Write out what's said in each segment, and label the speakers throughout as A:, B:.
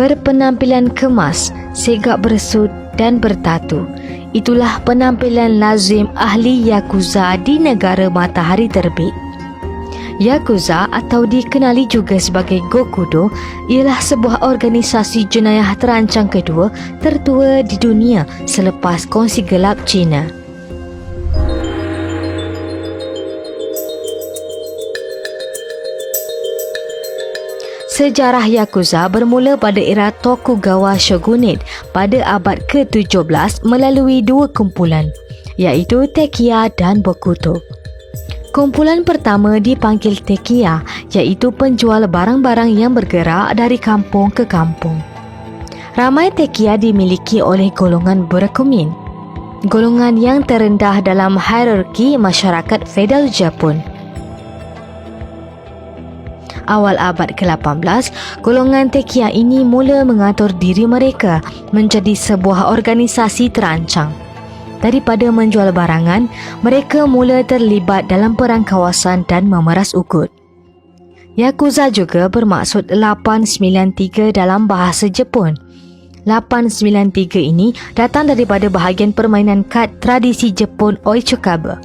A: Berpenampilan kemas, segak bersut dan bertatu. Itulah penampilan lazim ahli Yakuza di negara matahari terbit. Yakuza atau dikenali juga sebagai Gokudo ialah sebuah organisasi jenayah terancang kedua tertua di dunia selepas Kongsi Gelap Cina. Sejarah Yakuza bermula pada era Tokugawa Shogunate pada abad ke-17 melalui dua kumpulan, iaitu Tekiya dan Bokuto. Kumpulan pertama dipanggil Tekiya, iaitu penjual barang-barang yang bergerak dari kampung ke kampung. Ramai Tekiya dimiliki oleh golongan Burakumin, golongan yang terendah dalam hierarki masyarakat feodal Jepun. Awal abad ke-18, golongan Tekiya ini mula mengatur diri mereka menjadi sebuah organisasi terancang. Daripada menjual barangan, mereka mula terlibat dalam perang kawasan dan memeras ukut. Yakuza juga bermaksud 893 dalam bahasa Jepun. 893 ini datang daripada bahagian permainan kad tradisi Jepun Oichikabe.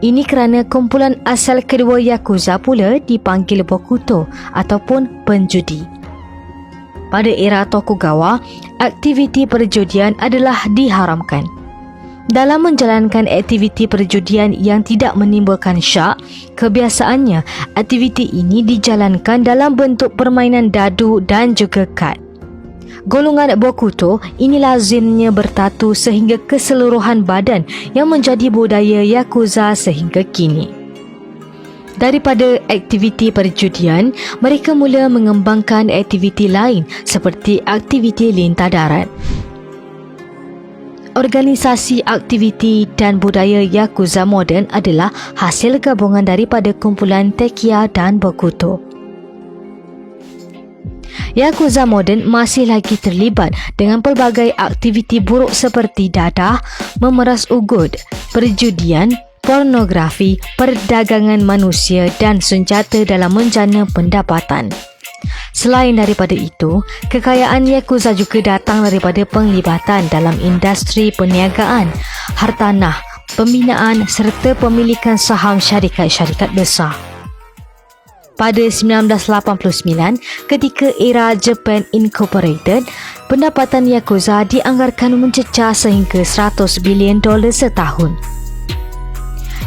A: Ini kerana kumpulan asal kedua Yakuza pula dipanggil Bokuto ataupun penjudi. Pada era Tokugawa, aktiviti perjudian adalah diharamkan. Dalam menjalankan aktiviti perjudian yang tidak menimbulkan syak, kebiasaannya aktiviti ini dijalankan dalam bentuk permainan dadu dan juga kad. Golongan Bokuto ini lazimnya bertatu sehingga keseluruhan badan yang menjadi budaya Yakuza sehingga kini. Daripada aktiviti perjudian, mereka mula mengembangkan aktiviti lain seperti aktiviti lintah darat. Organisasi aktiviti dan budaya Yakuza moden adalah hasil gabungan daripada kumpulan Tekiya dan Bokuto. Yakuza moden masih lagi terlibat dengan pelbagai aktiviti buruk seperti dadah, memeras ugut, perjudian, pornografi, perdagangan manusia dan senjata dalam menjana pendapatan. Selain daripada itu, kekayaan Yakuza juga datang daripada penglibatan dalam industri perniagaan, hartanah, pembinaan serta pemilikan saham syarikat-syarikat besar. Pada 1989, ketika era Japan Incorporated, pendapatan Yakuza dianggarkan mencecah sehingga $100 bilion setahun.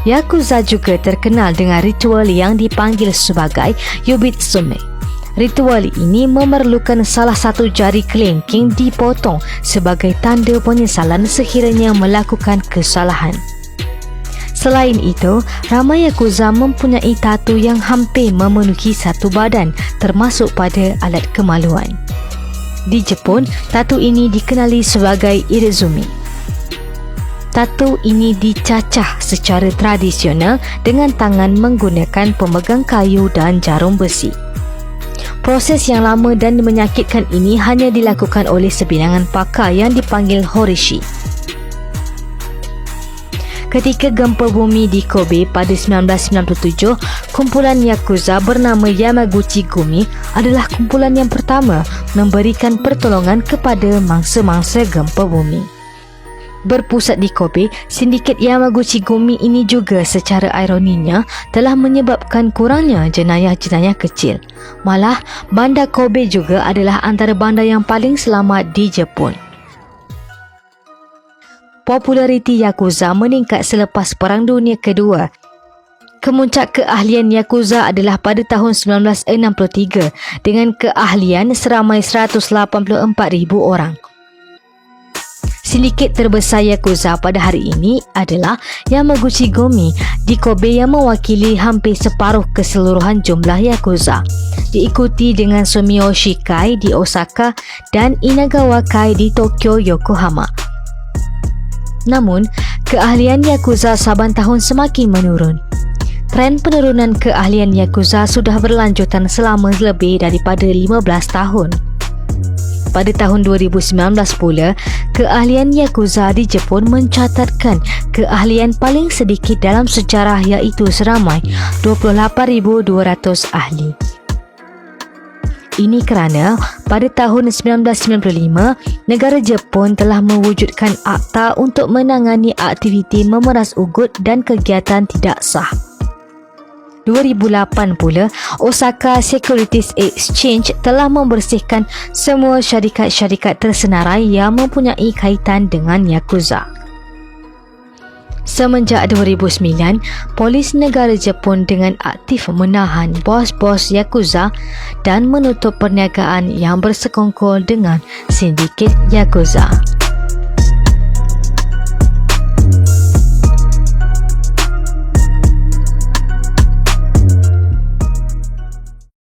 A: Yakuza juga terkenal dengan ritual yang dipanggil sebagai Yubitsume. Ritual ini memerlukan salah satu jari kelingking dipotong sebagai tanda penyesalan sekiranya melakukan kesalahan. Selain itu, ramai Yakuza mempunyai tatu yang hampir memenuhi satu badan termasuk pada alat kemaluan. Di Jepun, tatu ini dikenali sebagai irizumi. Tatu ini dicacah secara tradisional dengan tangan menggunakan pemegang kayu dan jarum besi. Proses yang lama dan menyakitkan ini hanya dilakukan oleh sebilangan pakar yang dipanggil Horishi. Ketika gempa bumi di Kobe pada 1997, kumpulan Yakuza bernama Yamaguchi Gumi adalah kumpulan yang pertama memberikan pertolongan kepada mangsa-mangsa gempa bumi. Berpusat di Kobe, sindiket Yamaguchi Gumi ini juga secara ironinya telah menyebabkan kurangnya jenayah-jenayah kecil. Malah, bandar Kobe juga adalah antara bandar yang paling selamat di Jepun. Populariti Yakuza meningkat selepas Perang Dunia Kedua. Kemuncak keahlian Yakuza adalah pada tahun 1963 dengan keahlian seramai 184,000 orang. Sindiket terbesar Yakuza pada hari ini adalah Yamaguchi Gumi di Kobe yang mewakili hampir separuh keseluruhan jumlah Yakuza, diikuti dengan Sumiyoshi Kai di Osaka dan Inagawa Kai di Tokyo Yokohama. Namun, keahlian Yakuza saban tahun semakin menurun. Tren penurunan keahlian Yakuza sudah berlanjutan selama lebih daripada 15 tahun. Pada tahun 2019 pula, keahlian Yakuza di Jepun mencatatkan keahlian paling sedikit dalam sejarah iaitu seramai 28,200 ahli. Ini kerana pada tahun 1995, negara Jepun telah mewujudkan akta untuk menangani aktiviti memeras ugut dan kegiatan tidak sah. 2008 pula, Osaka Securities Exchange telah membersihkan semua syarikat-syarikat tersenarai yang mempunyai kaitan dengan Yakuza. Semenjak 2009, polis negara Jepun dengan aktif menahan bos-bos Yakuza dan menutup perniagaan yang bersekongkol dengan sindiket Yakuza.